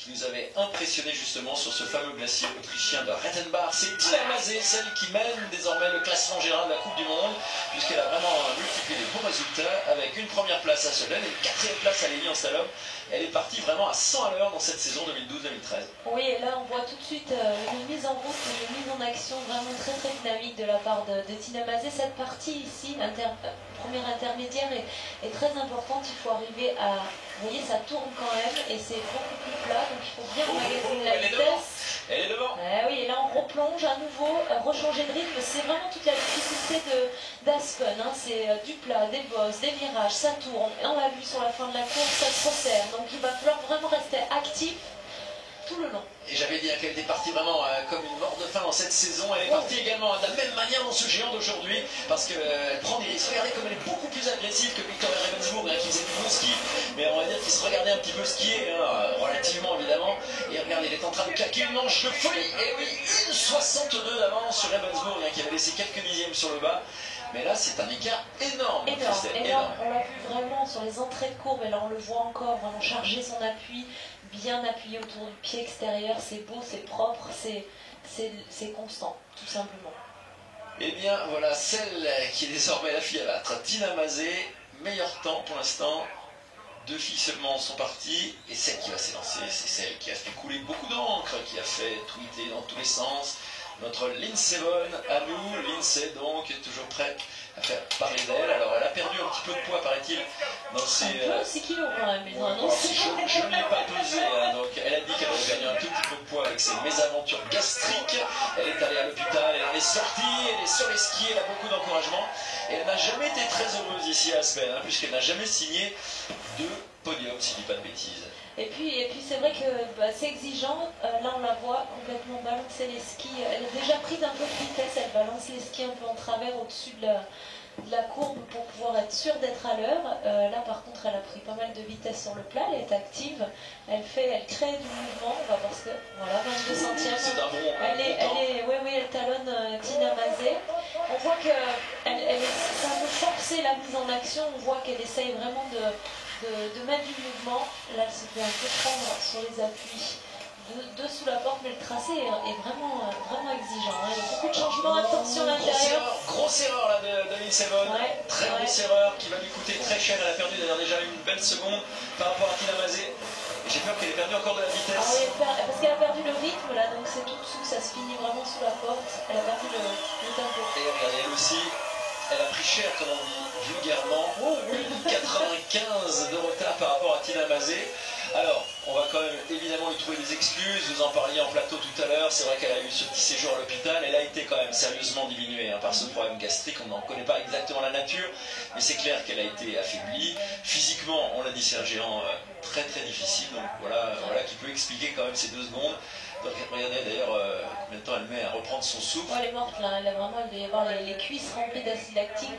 qui nous avait impressionné justement sur ce fameux glacier autrichien de Rettenbach. C'est Tina Maze, celle qui mène désormais le classement général de la Coupe du Monde, puisqu'elle a vraiment multiplié les bons résultats avec une première place à Solène et une quatrième place à Lévis en slalom. Elle est partie vraiment à 100 à l'heure dans cette saison 2012-2013. Oui, et là on voit tout de suite une mise en route, une mise en action vraiment très très dynamique de la part de Tina Maze. Cette partie ici, première intermédiaire, est très importante. Il faut arriver à... Vous voyez, ça tourne quand même et c'est beaucoup plus plat, donc il faut bien magasiner la vitesse. Elle est devant. Oui, et là on replonge à nouveau, rechanger de rythme. C'est vraiment toute la difficulté d'Aspen. Hein. C'est du plat, des bosses, des virages, ça tourne. Et on l'a vu sur la fin de la course, ça se resserre. Donc il va falloir vraiment rester actif tout le long. Et j'avais dit qu'elle était partie vraiment comme une mort de faim dans cette saison. Elle est partie également de la même manière dans ce géant d'aujourd'hui, parce qu'elle prend des risques. Regardez comme elle est beaucoup plus agressive que Victoria Ravensbourg, qui faisait du beau ski, mais on va dire qu'il se regardait un petit peu skier, relativement évidemment. Et regardez, elle est en train de claquer une manche de folie. Et oui, 1,62 d'avance sur Ravensbourg, qui avait laissé quelques dixièmes sur le bas. Mais là, c'est un écart énorme. Énorme. On l'a vu vraiment sur les entrées de courbe, et là on le voit encore, vraiment charger son appui, bien appuyé autour du pied extérieur. C'est beau, c'est propre, c'est constant, tout simplement. Eh bien, voilà celle qui est désormais la fille à battre, Tina Maze, meilleur temps pour l'instant. 2 filles seulement sont parties, et celle qui va s'élancer, c'est celle qui a fait couler beaucoup d'encre, qui a fait tweeter dans tous les sens. Notre Lindsey Vonn à nous, Lindsey donc est toujours prête à faire parler d'elle. Alors elle a perdu un petit peu de poids, paraît-il, dans ses... Un peu, 6 kilos quand même, mais non, je ne l'ai pas pesé, donc elle a dit qu'elle avait perdu un tout petit peu de poids avec ses mésaventures gastriques. Elle est allée à l'hôpital, elle en est sortie, elle est sur les skis, elle a beaucoup d'encouragement. Et elle n'a jamais été très heureuse ici à Aspen, puisqu'elle n'a jamais signé de podium, si je ne dis pas de bêtises. Et puis c'est vrai que c'est exigeant. Là on la voit complètement balancer les skis. Elle a déjà pris un peu de vitesse, elle balance les skis un peu en travers au-dessus de la courbe pour pouvoir être sûre d'être à l'heure. Là par contre elle a pris pas mal de vitesse sur le plat, elle est active, elle crée du mouvement. On va voir ce que... Voilà, 22 centièmes. C'est un bon elle talonne Tina Maze. On voit que c'est un peu forcé la mise en action, on voit qu'elle essaye vraiment de mettre du mouvement. Là elle se fait un peu prendre sur les appuis de sous la porte, mais le tracé est vraiment exigeant. Il y a beaucoup de changements, attention à l'intérieur. Grosse erreur là de Lindsey Vonn, très grosse erreur qui va lui coûter très cher. Elle a perdu d'ailleurs déjà une belle seconde par rapport à Tina Maze. Et j'ai peur qu'elle ait perdu encore de la vitesse. Parce qu'elle a perdu le rythme là, donc c'est tout dessous, ça se finit vraiment sous la porte. Elle a perdu le tempo. Et regardez, elle aussi, elle a pris cher, comme on dit vulgairement. 1,95 de retard par rapport à Tina Maze. Alors, on va quand même évidemment lui trouver des excuses. Vous en parliez en plateau tout à l'heure. C'est vrai qu'elle a eu ce petit séjour à l'hôpital. Elle a été quand même sérieusement diminuée par ce problème gastrique. On n'en connaît pas exactement la nature, mais c'est clair qu'elle a été affaiblie. Physiquement, on l'a dit, c'est un géant très très difficile. Donc voilà qui peut expliquer quand même ces 2 secondes. Donc regardez d'ailleurs combien de temps elle met à reprendre son souffle. Elle est morte là, elle doit y avoir les cuisses remplies d'acide lactique.